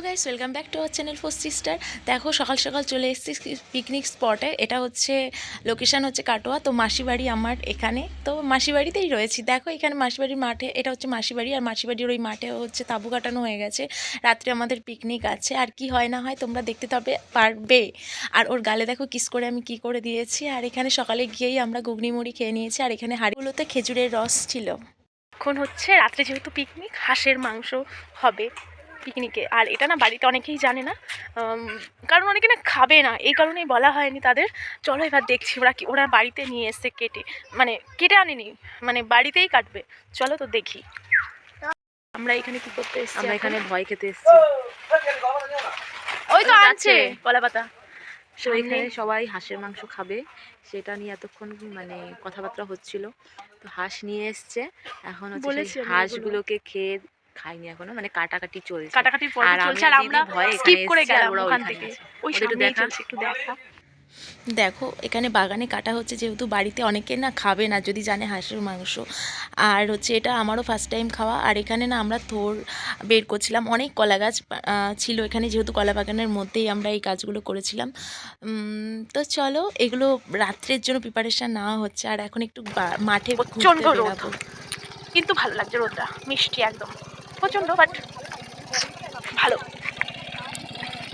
Hello guys, welcome back to our channel four sister. দেখো সকাল সকাল চলে এসেছি পিকনিক স্পটে। এটা হচ্ছে লোকেশান হচ্ছে কাটোয়া। তো মাসিবাড়ি আমার এখানে, তো মাসিবাড়িতেই রয়েছি। দেখো এখানে মাসিবাড়ির মাঠে, এটা হচ্ছে মাসিবাড়ি, আর মাসিবাড়ির ওই মাঠে হচ্ছে তাঁবু কাটানো হয়ে গেছে। রাত্রে আমাদের পিকনিক আছে, আর কি হয় না হয় তোমরা দেখতে পারবে। আর ওর গালে দেখো কিস করে আমি কি করে দিয়েছি। আর এখানে সকালে গিয়েই আমরা ঘুগনি মুড়ি খেয়ে নিয়েছি, আর এখানে হাঁড়িগুলোতে খেজুরের রস ছিল। এখন হচ্ছে রাত্রে যেহেতু পিকনিক, হাঁসের মাংস হবে পিকনিকে। আর এটা না বাড়িতে অনেকেই জানে না, কারণ অনেকে না খাবে না, এই কারণেই বলা হয়নি তাদের। চলো এবার দেখছি ওরা বাড়িতে নিয়ে এসছে কেটে আনেনি, মানে বাড়িতেই কাটবে। চলো তো দেখি আমরা এখানে কি করতে এসেছি। আমরা এখানে ভয় খেতে এসেছি। ওই তো আনছে কলা পাতা। তো এখানে সবাই হাঁসের মাংস খাবে, সেটা নিয়ে এতক্ষণ মানে কথাবার্তা হচ্ছিল। তো হাঁস নিয়ে এসছে, এখন হচ্ছে হাঁসগুলোকে খেয়ে খাইনি এখনো, মানে কাটাকাটি চলছে। আর আমরা স্কিপ করে গেলাম ওখান থেকে। ওই একটু দেখা, একটু দেখা। দেখো এখানে বাগানে কাটা হচ্ছে, যেহেতু বাড়িতে অনেকে না খাবে না যদি জানে হাঁসের মাংস। আর হচ্ছে এটা আমারও ফার্স্ট টাইম খাওয়া। আর এখানে না আমরা থোড় বের করছিলাম, অনেক কলা গাছ ছিল এখানে, যেহেতু কলা বাগানের মধ্যেই আমরা এই কাজগুলো করেছিলাম। তো চলো, এগুলো রাত্রের জন্য প্রিপারেশান নেওয়া হচ্ছে। আর এখন একটু মাঠে প্রচণ্ড রোদ, কিন্তু ভালো লাগছে রোদটা, মিষ্টি একদম প্রচণ্ড, বাট ভালো।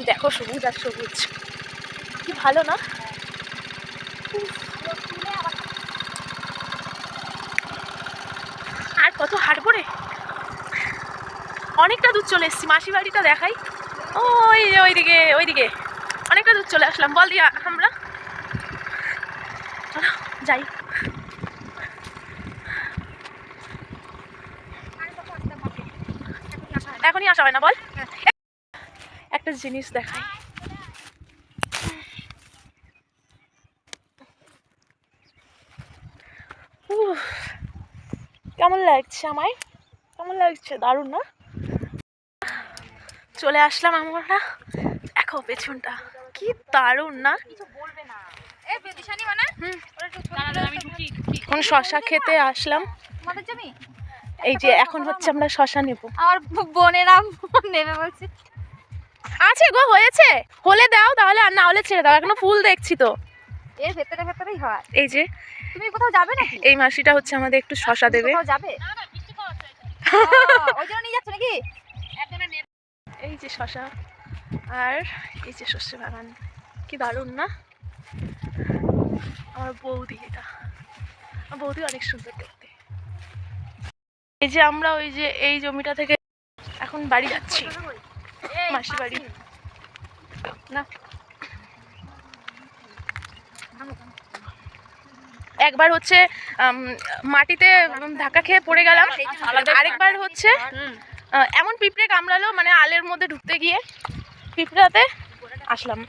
দেখো সবুজ আর সবুজ, কি ভালো না? আর কত হাঁটবো রে, অনেকটা দূর চলে এসেছি। মাসি বাড়িটা দেখাই, ওইদিকে অনেকটা দূর চলে আসলাম। বল দিয়া আমরা যাই। এখনই আসা হয় না, বল। একটা জিনিস দেখাই, কেমন লাগছে আমায়, কেমন লাগছে? দারুণ না? চলে আসলাম আমরা, দেখো পেছনটা কি দারুণ না? এখন শশা খেতে আসলাম। এই যে এখন হচ্ছে আমরা শশা নেব। আমার বোনেরা নেবে বলছে। আছে গো, হয়েছে, হলে দাও তাহলে, আর না হলে ছেড়ে দাও। এখনো ফুল দেখছি তো, এর ভেতরেই হয়। এই যে তুমি কোথাও যাবে নাকি? এই মাসিটা হচ্ছে আমাদের একটু শশা দেবে। কোথাও যাবে? ওই জন্য নিয়ে যাচ্ছে নাকি? এই যে শশা, আর এই যে শস্য বাগান, কি দারুণ না? আমার বৌদি, এটা আমার বৌদি অনেক সুন্দর দেখতে। এই যে আমরা ওই যে এই জমিটা থেকে এখন বাড়ি যাচ্ছি, মাসি বাড়ি। না, একবার হচ্ছে মাটিতে ধাক্কা খেয়ে পড়ে গেলাম, আরেকবার হচ্ছে এমন পিঁপড়ে কামড়ালো, মানে আলের মধ্যে ঢুকতে গিয়ে পিঁপড়াতে আসলাম।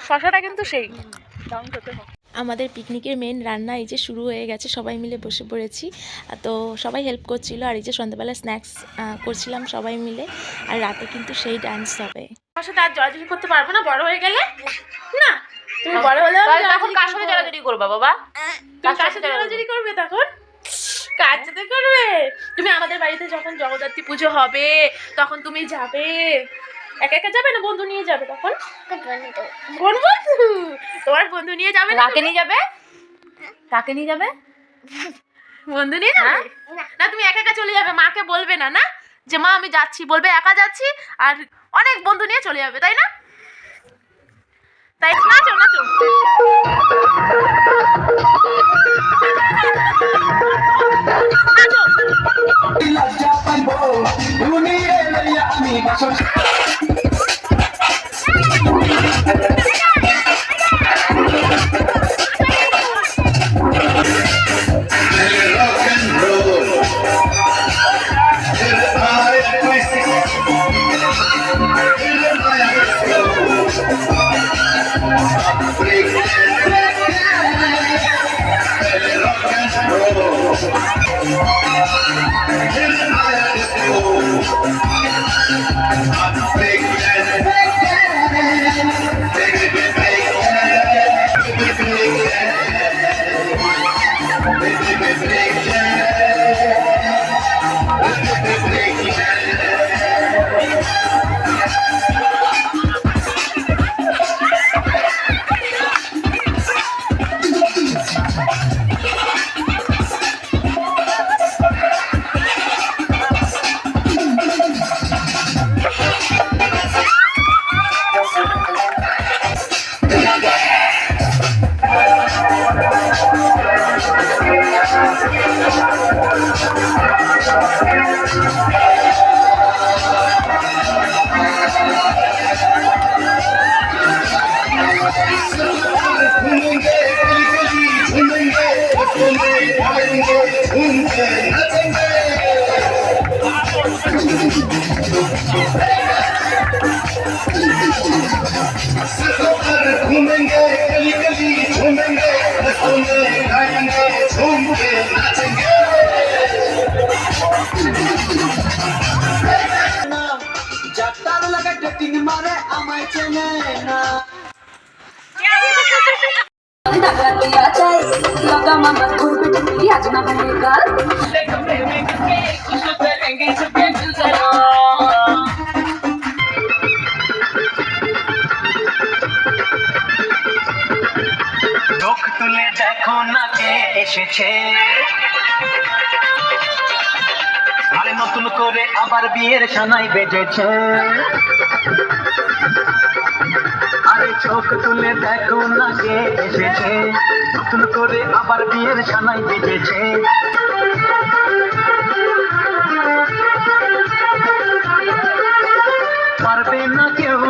শশাটা কিন্তু সেই দাম করতে হবে। আমাদের পিকনিকের মেন রান্না এই যে শুরু হয়ে গেছে, সবাই মিলে বসে পড়েছি। তো সবাই হেল্প করছিল, আর এই যে সন্ধ্যাবেলা স্ন্যাক্স করছিলাম সবাই মিলে। আর রাতে কিন্তু সেই ডান্স হবে। আমার সাথে আর জড়াজড়ি করতে পারবো না, বড় হয়ে গেলে না। তুমি বড় হলে তখন কার সাথে জড়াজড়ি করবা বাবা? তুমি কার সাথে জড়াজড়ি করবে তখন? কার সাথে করবে? তুমি আমাদের বাড়িতে যখন জগদ্ধাত্রী পুজো হবে তখন তুমি যাবে, একা একা যাবে না বন্ধু নিয়ে যাবে? তখন কোন বন্ধু? তোমার বন্ধু নিয়ে যাবে? কাকে নিয়ে যাবে? কাকে নিয়ে যাবে? বন্ধু নিয়ে যাবে না? তুমি একা একা চলে যাবে, মাকে বলবে না, না যে মা আমি যাচ্ছি, বলবে একা যাচ্ছি, আর অনেক বন্ধু নিয়ে চলে যাবে, তাই না? তাই নাচো নাচো। I'm घूमेंगे गली गली झूमेंगे हंसेंगे गाएंगे झूम के नाचेंगे যাত্রার লাগা ডেটিং মারে আমায় চেনে না दिया चाय लगा मामा घूर पे टिकली आज ना बनेगा চোখ তুলে দেখো না কে এসেছে আরে নতুন করে আবার বিয়ের সানাই বেজেছে আরে চোখ তুলে দেখো না কে এসেছে নতুন করে আবার বিয়ের সানাই বেজেছে পারবে না কেউ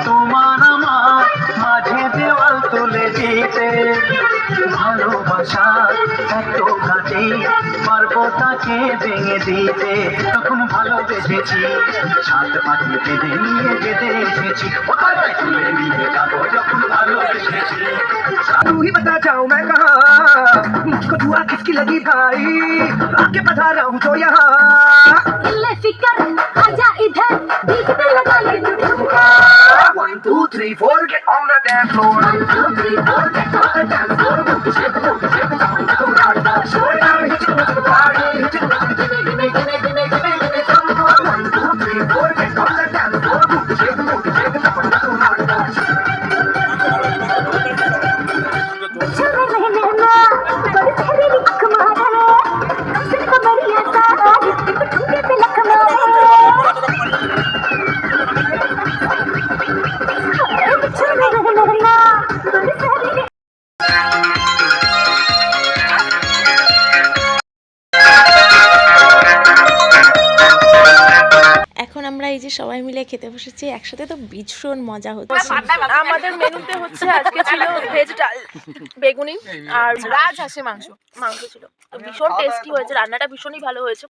তোমার আমার মাঝে দেওয়াল তুলে দিতে ভালোবাসা এত ঘাটে পারবো তাকে ভেঙে দিতে তখন ভালোবেসেছি সাত পাখি বেঁধে নিয়ে যেতে এসেছি ও তারাই তুলে নিয়ে যাবো যখন ভালোবেসেছি तू ही बता जाऊं मैं कहाँ मुझको दुआ किसकी लगी भाई आके बता रहा हूँ तो यहाँ ले फिकर आजा इधर बीच में लगा ले तू ठुमका 1 2 3 4 get on the dance floor 1 2 3 4 get on the dance floor shake it down slow down hit it with the party hit it with the gimme gimme gimme gimme gimme some more 1 2 3 4 get on the dance floor shake it चल रहने ना बड़ी तेरी लिख मारा है कम कमरिया सारा हिट ठुमके पे लख मारा चल रहने ना बड़ी तेरी এখন আমরা এই যে সবাই মিলে খেতে বসেছি একসাথে, তো ভীষণ মজা হচ্ছে। আমাদের মেনুতে হচ্ছে আজকে ছিল ভেজ ডাল, বেগুনি আর রাজহাঁসের মাংস ছিল। তো ভীষণ টেস্টি হয়েছে, রান্নাটা ভীষণই ভালো হয়েছে।